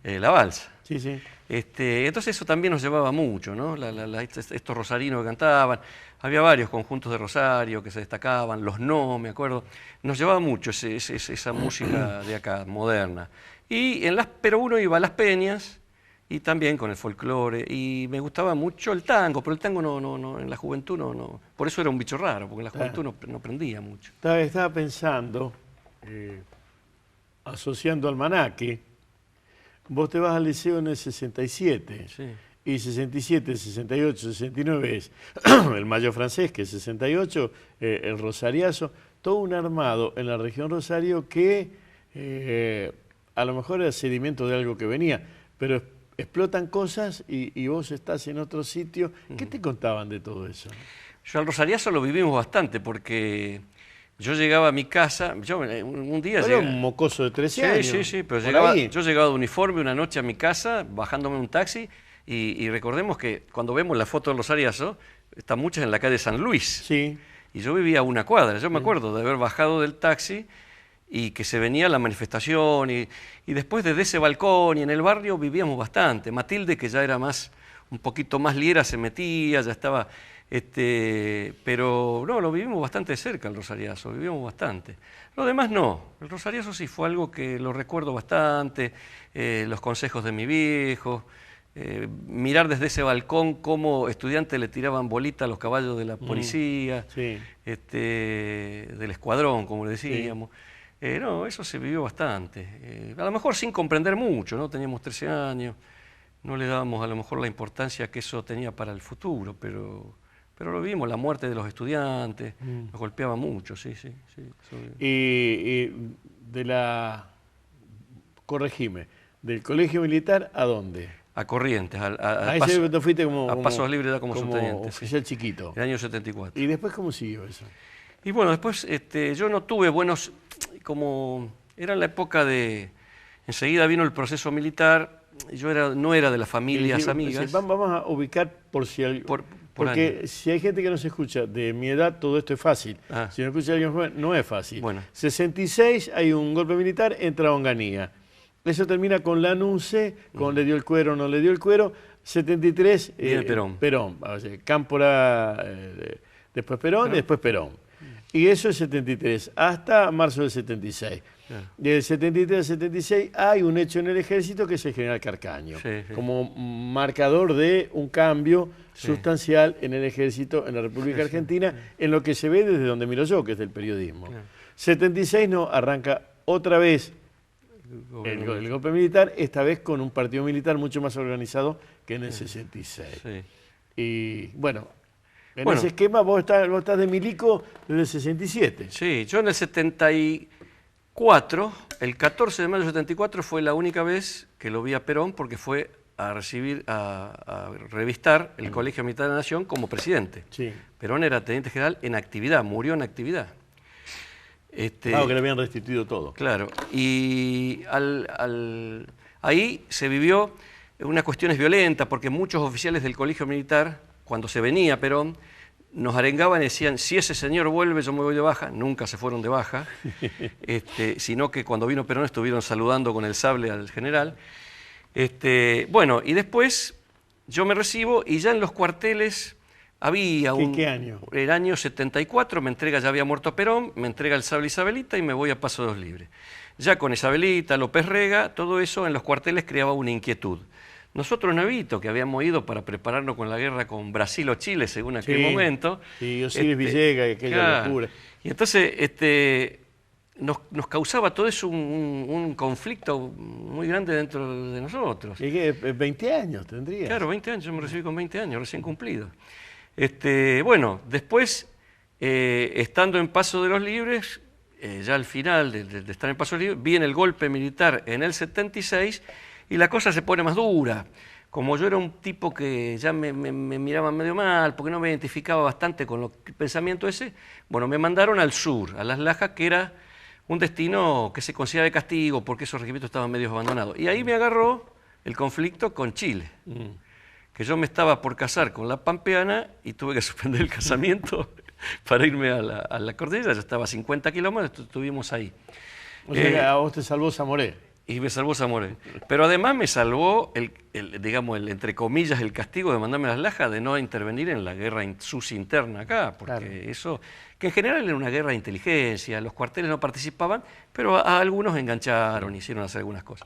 La Balsa. Sí, sí. Entonces eso también nos llevaba mucho, ¿no? Estos rosarinos que cantaban. Había varios conjuntos de Rosario que se destacaban, los No, me acuerdo. Nos llevaba mucho esa música de acá, moderna. Pero uno iba a las peñas y también con el folclore. Y me gustaba mucho el tango, pero el tango no en la juventud no. Por eso era un bicho raro, porque en la juventud no aprendía mucho. Estaba pensando, asociando almanaque, vos te vas al liceo en el 67. Sí. Y 67, 68, 69 es el Mayo francés, que es 68, el Rosariazo, todo un armado en la región Rosario que a lo mejor era sedimento de algo que venía, pero explotan cosas y vos estás en otro sitio. ¿Qué te contaban de todo eso? Yo al Rosariazo lo vivimos bastante porque yo llegaba a mi casa, un día... Era un mocoso de 13 años. Sí, pero yo llegaba de uniforme una noche a mi casa, bajándome en un taxi, y recordemos que cuando vemos la foto del Rosariazo, están muchas en la calle San Luis. Sí. Y yo vivía a una cuadra. Yo me acuerdo de haber bajado del taxi y que se venía la manifestación, y después desde ese balcón y en el barrio vivíamos bastante. Matilde, que ya era un poquito más liera, se metía, ya estaba... pero no, lo vivimos bastante de cerca el Rosariazo, vivimos bastante. Lo demás no, el Rosariazo sí fue algo que lo recuerdo bastante, los consejos de mi viejo, mirar desde ese balcón cómo estudiantes le tiraban bolita a los caballos de la policía, Sí. del escuadrón, como le decíamos. No, eso se vivió bastante. A lo mejor sin comprender mucho, ¿no? Teníamos 13 años, no le dábamos a lo mejor la importancia que eso tenía para el futuro, pero lo vimos, la muerte de los estudiantes, nos golpeaba mucho, sí. Y de corregime, ¿del colegio militar a dónde? A Corrientes, A ese te fuiste a Pasos Libres como subteniente. Oficial chiquito. El año 74. ¿Y después cómo siguió eso? Y bueno, después yo no tuve buenos, como era la época enseguida vino el proceso militar, yo no era de las familias amigas. Vamos a ubicar por si porque año. Si hay gente que no se escucha de mi edad, todo esto es fácil. Si no escucha a alguien joven, no es fácil. Bueno. 66 hay un golpe militar, entra Onganía. Eso termina con Lanuse, con le dio el cuero, no le dio el cuero. 73, viene Perón. Perón, o sea, Cámpora, después Perón y después Perón. Y eso es 73, hasta marzo del 76. Del 73 al 76 hay un hecho en el ejército que es el general Carcaño, como marcador de un cambio sustancial en el ejército en la República Argentina, en lo que se ve desde donde miro yo, que es del periodismo. 76 no, arranca otra vez el golpe militar, esta vez con un partido militar mucho más organizado que en el 66. Y bueno, en ese esquema vos estás de milico desde el 67. Sí, yo en el 74, el 14 de mayo del 74 fue la única vez que lo vi a Perón, porque fue a revistar el Colegio Militar de la Nación como presidente. Sí. Perón era teniente general en actividad, murió en actividad. Claro, que le habían restituido todo. Claro, y ahí se vivió unas cuestiones violentas, porque muchos oficiales del colegio militar, cuando se venía Perón, nos arengaban y decían, si ese señor vuelve yo me voy de baja. Nunca se fueron de baja, sino que cuando vino Perón estuvieron saludando con el sable al general. Bueno, y después yo me recibo y ya en los cuarteles... Había ¿Qué año? El año 74, ya había muerto Perón, me entrega el sable Isabelita y me voy a Pasos Libres. Ya con Isabelita, López Rega, todo eso en los cuarteles creaba una inquietud. Nosotros, Navito, que habíamos ido para prepararnos con la guerra con Brasil o Chile, según aquel momento. Sí, Osiris Villegas y aquella locura. Y entonces nos causaba todo eso un conflicto muy grande dentro de nosotros. ¿Y qué? 20 años tendría. Claro, 20 años, yo me recibí con 20 años, recién cumplido. Bueno, después, estando en Paso de los Libres, ya al final de estar en Paso de los Libres, viene el golpe militar en el 76 y la cosa se pone más dura. Como yo era un tipo que ya me miraba medio mal, porque no me identificaba bastante con el pensamiento ese, bueno, me mandaron al sur, a Las Lajas, que era un destino que se considera de castigo, porque esos regimientos estaban medio abandonados. Y ahí me agarró el conflicto con Chile. Que yo me estaba por casar con la pampeana y tuve que suspender el casamiento para irme a la cordillera. Yo estaba a 50 kilómetros, estuvimos ahí. O sea que a vos te salvó Zamoré. Y me salvó Zamoré. Pero además me salvó, digamos, entre comillas, el castigo de mandarme a Las Lajas de no intervenir en la guerra sucia interna acá, porque eso, que en general era una guerra de inteligencia, los cuarteles no participaban, pero a algunos engancharon, hicieron hacer algunas cosas.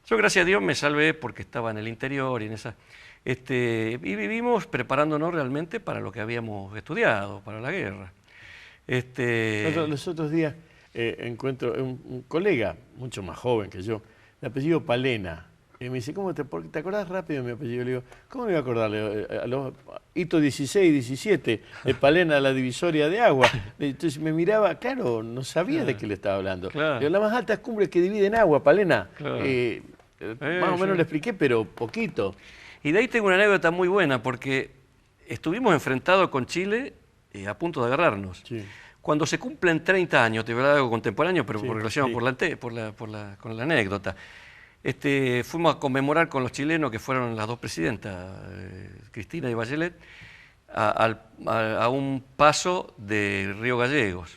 Yo, gracias a Dios, me salvé porque estaba en el interior y en esa... y vivimos preparándonos realmente para lo que habíamos estudiado, para la guerra. Los otros días encuentro un colega, mucho más joven que yo, de apellido Palena. Y me dice, ¿por qué te acordás rápido de mi apellido? Le digo, ¿cómo me voy a acordar? A los hitos 16, 17, de Palena, la divisoria de agua. Entonces me miraba, claro, no sabía de qué le estaba hablando. Claro. Le digo, las más altas cumbres que dividen agua, Palena. Claro. Más o menos le expliqué, pero poquito. Y de ahí tengo una anécdota muy buena, porque estuvimos enfrentados con Chile a punto de agarrarnos. Sí. Cuando se cumplen 30 años, te voy a dar algo contemporáneo, pero Sí, por relación sí. con la anécdota. Fuimos a conmemorar con los chilenos, que fueron las dos presidentas, Cristina y Bachelet, a un paso de Río Gallegos.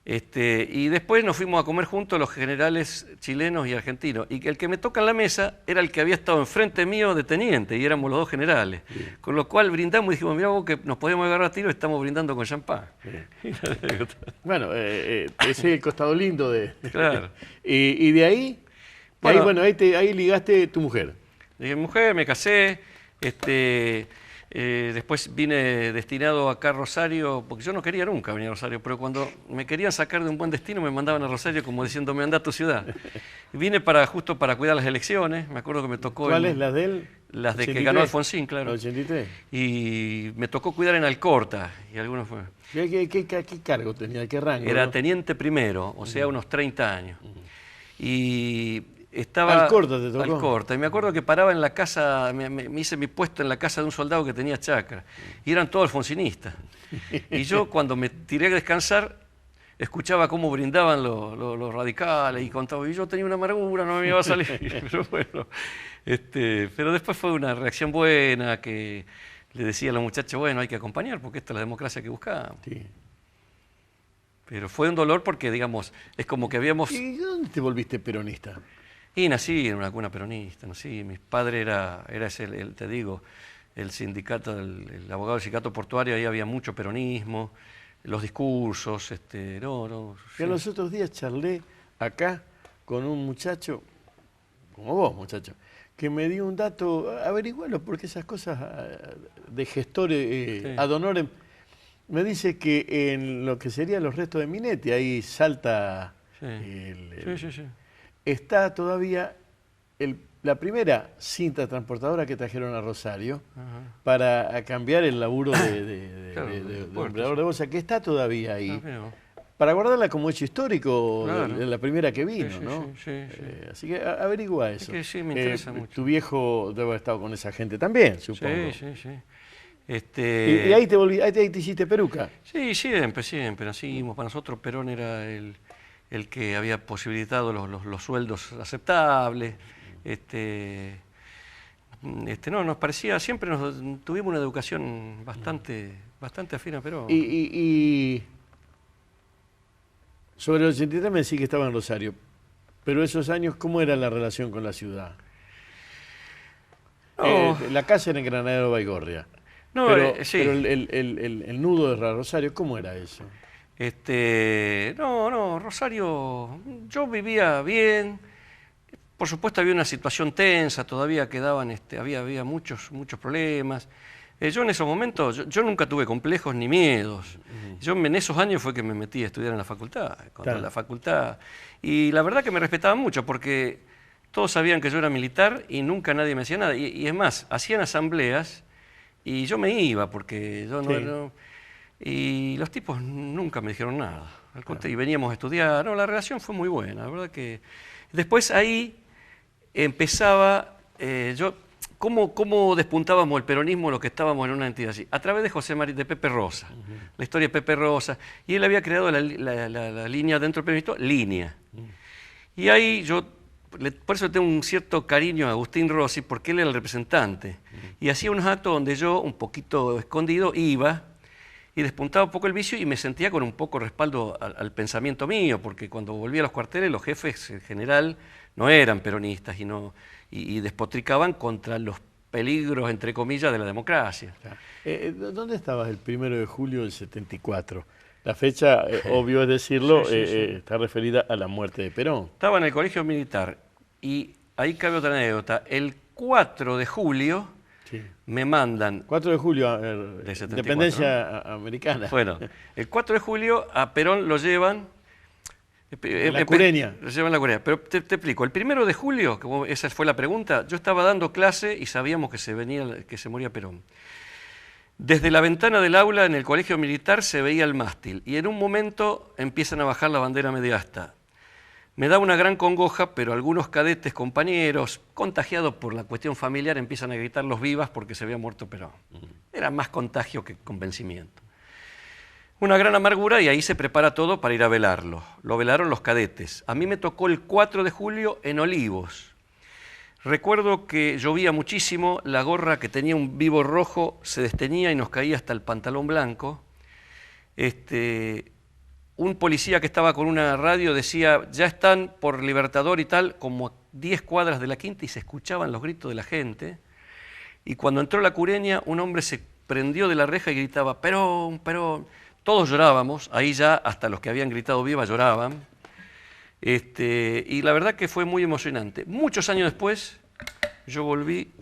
Y después nos fuimos a comer juntos los generales chilenos y argentinos. Y el que me toca en la mesa era el que había estado enfrente mío de teniente, y éramos los dos generales. Bien. Con lo cual brindamos y dijimos, mirá vos que nos podemos agarrar a tiro, estamos brindando con champán. Bueno, ese es el costado lindo de... Claro. Y de ahí... Bueno, ahí ligaste tu mujer. Dije, mujer, me casé, después vine destinado acá a Rosario, porque yo no quería nunca venir a Rosario, pero cuando me querían sacar de un buen destino me mandaban a Rosario como diciéndome, anda a tu ciudad. Vine justo para cuidar las elecciones, me acuerdo que me tocó... ¿Cuáles? ¿Las de él? Las de 83. que ganó Alfonsín, claro. 83. Y me tocó cuidar en Alcorta, y algunos fue... ¿Qué cargo tenía? ¿Qué rango? Era ¿no? teniente primero, o sea, unos 30 años. Y... estaba Alcorta te tocó. Alcorta, y me acuerdo que paraba en la casa, me hice mi puesto en la casa de un soldado que tenía chacra, y eran todos alfonsinistas. Y yo cuando me tiré a descansar, escuchaba cómo brindaban los radicales, y contaba, y yo tenía una amargura, no me iba a salir. Pero bueno, pero después fue una reacción buena, que le decía a los muchachos, bueno, hay que acompañar, porque esta es la democracia que buscábamos. Sí. Pero fue un dolor porque, digamos, es como que habíamos... ¿Y dónde te volviste peronista? Y nací en una cuna peronista, nací. Mi padre era te digo, el sindicato, el abogado del sindicato portuario, ahí había mucho peronismo, los discursos, Sí. Los otros días charlé acá con un muchacho, como vos, muchacho, que me dio un dato, averigualo, porque esas cosas de gestores Sí. ad honorem, me dice que en lo que serían los restos de Minetti, ahí Salta, Sí. Sí. está todavía la primera cinta transportadora que trajeron a Rosario para cambiar el laburo Claro, de puerto, operador sí. de bolsa, que está todavía ahí. Claro. Para guardarla como hecho histórico Claro. de la primera que vino, Sí, sí, ¿no? sí. Así que averigua eso. que sí, me interesa mucho. Tu viejo debe haber estado con esa gente también, supongo. Sí. Y ahí ahí te hiciste peruca. Sí, siempre nacimos. Para nosotros Perón era el que había posibilitado los sueldos aceptables. No, nos parecía, siempre tuvimos una educación bastante afín a Perón. Y sobre el 83 me decís que estaba en Rosario, pero esos años, ¿cómo era la relación con la ciudad? No. La casa era en Granadero Baigorria. No, pero, sí. pero el nudo de Rosario, ¿cómo era eso? Rosario, yo vivía bien. Por supuesto había una situación tensa, todavía quedaban, había muchos problemas. Yo en esos momentos, yo nunca tuve complejos ni miedos. Yo en esos años fue que me metí a estudiar en la facultad, Claro. la facultad. Y la verdad que me respetaban mucho porque todos sabían que yo era militar y nunca nadie me decía nada. Y es más, hacían asambleas y yo me iba porque yo no... Y los tipos nunca me dijeron nada. Al contrario, y veníamos a estudiar. No, la relación fue muy buena, la verdad que... Después ahí empezaba... ¿Cómo despuntábamos el peronismo los que estábamos en una entidad así? A través de Pepe Rosa, la historia de Pepe Rosa. Y él había creado la línea dentro del peronismo, Línea. Y ahí por eso tengo un cierto cariño a Agustín Rossi, porque él era el representante. Y hacía unos actos donde yo, un poquito escondido, iba y despuntaba un poco el vicio y me sentía con un poco respaldo al pensamiento mío, porque cuando volvía a los cuarteles los jefes en general no eran peronistas y despotricaban contra los peligros, entre comillas, de la democracia. ¿Dónde estabas el 1 de julio del 74? La fecha, obvio es decirlo, Sí. está referida a la muerte de Perón. Estaba en el colegio militar y ahí cabe otra anécdota. El 4 de julio me mandan... 4 de julio, De 74, independencia americana. Bueno, el 4 de julio a Perón lo llevan La Cureña. Lo llevan a la Cureña. Pero te explico. El 1 de julio, esa fue la pregunta, yo estaba dando clase y sabíamos que se moría Perón. Desde la ventana del aula en el colegio militar se veía el mástil y en un momento empiezan a bajar la bandera mediasta. Me da una gran congoja, pero algunos cadetes, compañeros, contagiados por la cuestión familiar, empiezan a gritar los vivas porque se había muerto Perón. Era más contagio que convencimiento. Una gran amargura y ahí se prepara todo para ir a velarlo. Lo velaron los cadetes. A mí me tocó el 4 de julio en Olivos. Recuerdo que llovía muchísimo, la gorra que tenía un vivo rojo se desteñía y nos caía hasta el pantalón blanco. Un policía que estaba con una radio decía, ya están por Libertador y tal, como a 10 cuadras de la Quinta y se escuchaban los gritos de la gente. Y cuando entró la Cureña, un hombre se prendió de la reja y gritaba, Perón, Perón. Todos llorábamos, ahí ya hasta los que habían gritado viva lloraban. Y la verdad que fue muy emocionante. Muchos años después, yo volví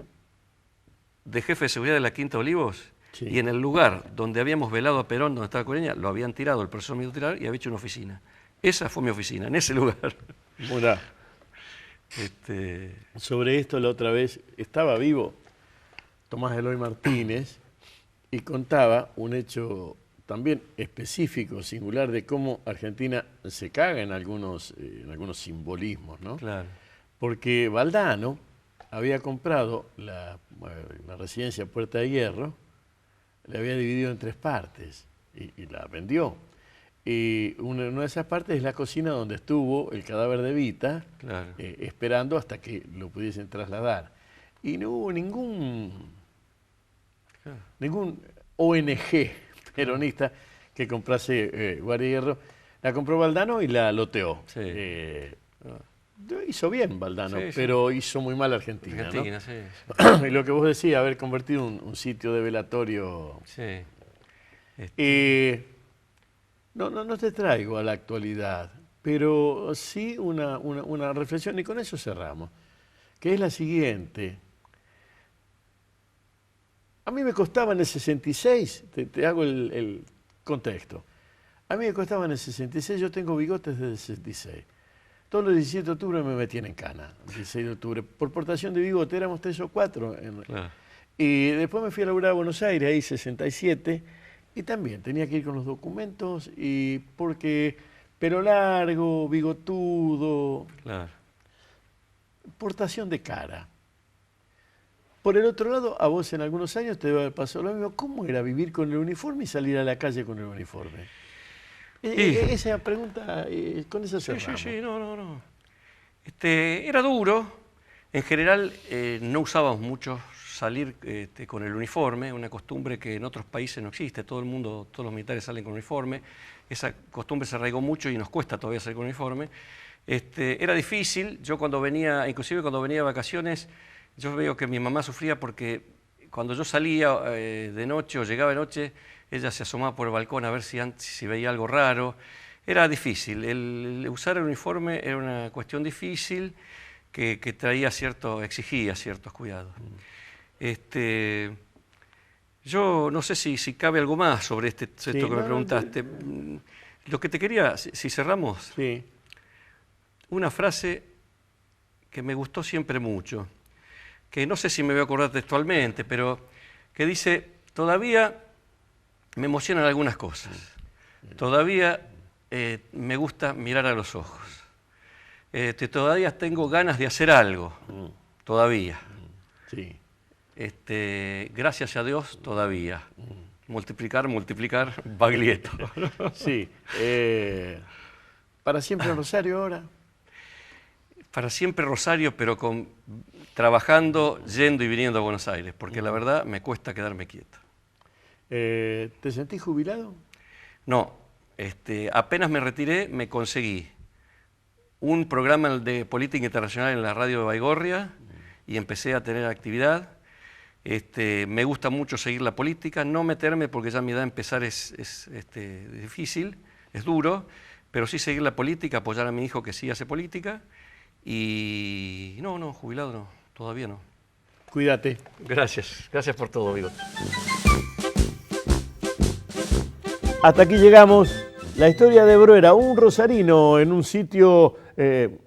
de jefe de seguridad de la Quinta Olivos, sí, y en el lugar donde habíamos velado a Perón, donde estaba Cureña, lo habían tirado, el profesor me iba a tirar y había hecho una oficina. Esa fue mi oficina, en ese lugar. Mirá. Sobre esto la otra vez estaba vivo Tomás Eloy Martínez y contaba un hecho también específico, singular, de cómo Argentina se caga en algunos simbolismos, ¿no? Claro. Porque Valdano había comprado la residencia Puerta de Hierro, la había dividido en 3 partes y la vendió. Y una de esas partes es la cocina donde estuvo el cadáver de Evita, claro, esperando hasta que lo pudiesen trasladar. Y no hubo ningún ONG peronista que comprase Guardia de Hierro. La compró Valdano y la loteó. Sí. Hizo bien Valdano, sí, pero sí, hizo muy mal Argentina, ¿no? Sí, sí. Y lo que vos decías, haber convertido un sitio de velatorio. Sí. No te traigo a la actualidad, pero sí una reflexión, y con eso cerramos, que es la siguiente. A mí me costaba en el 66, te hago el contexto, a mí me costaba en el 66, yo tengo bigotes desde el 66. Todos los 17 de octubre me metían en cana, el 16 de octubre, por portación de bigote, éramos 3 o 4. Claro. Y después me fui a laburar a Buenos Aires, ahí 67, y también tenía que ir con los documentos, y porque pelo largo, bigotudo, claro, portación de cara. Por el otro lado, a vos en algunos años te debe haber pasado lo mismo. ¿Cómo era vivir con el uniforme y salir a la calle con el uniforme? Esa pregunta, con esa cerramos. Sí, no. Era duro. En general, no usábamos mucho salir con el uniforme, una costumbre que en otros países no existe. Todo el mundo, todos los militares salen con uniforme. Esa costumbre se arraigó mucho y nos cuesta todavía salir con uniforme. Era difícil. Yo inclusive cuando venía de vacaciones, yo veo que mi mamá sufría porque cuando yo salía de noche o llegaba de noche, ella se asomaba por el balcón a ver si veía algo raro. Era difícil. El usar el uniforme era una cuestión difícil que exigía ciertos cuidados. Yo no sé si cabe algo más sobre esto que me preguntaste. Lo que te quería, si cerramos, sí, una frase que me gustó siempre mucho, que no sé si me voy a acordar textualmente, pero que dice, todavía me emocionan algunas cosas, todavía me gusta mirar a los ojos, todavía tengo ganas de hacer algo, todavía. Sí. Gracias a Dios, todavía. Multiplicar, Baglietto. Sí. ¿Para siempre Rosario ahora? Para siempre Rosario, pero trabajando, yendo y viniendo a Buenos Aires, porque la verdad me cuesta quedarme quieto. ¿Te sentís jubilado? No, apenas me retiré, me conseguí un programa de política internacional en la radio de Baigorria y empecé a tener actividad. Me gusta mucho seguir la política, no meterme porque ya a mi edad empezar es difícil, es duro, pero sí seguir la política, apoyar a mi hijo que sí hace política. Y no, jubilado no, todavía no. Cuídate. Gracias por todo, Bigote. Hasta aquí llegamos. La historia de Bruera, un rosarino en un sitio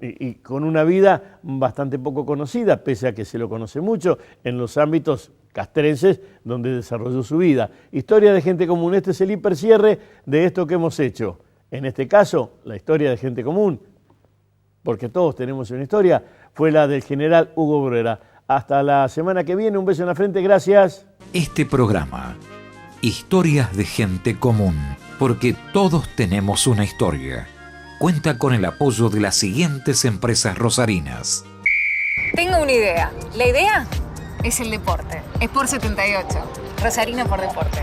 y con una vida bastante poco conocida, pese a que se lo conoce mucho en los ámbitos castrenses donde desarrolló su vida. Historia de gente común, este es el hipercierre de esto que hemos hecho. En este caso, la historia de gente común, porque todos tenemos una historia, fue la del general Hugo Bruera. Hasta la semana que viene, un beso en la frente, gracias. Este programa, Historias de Gente Común, porque todos tenemos una historia, cuenta con el apoyo de las siguientes empresas rosarinas. Tengo una idea. La idea es el deporte. Sport 78. Rosarino por deporte.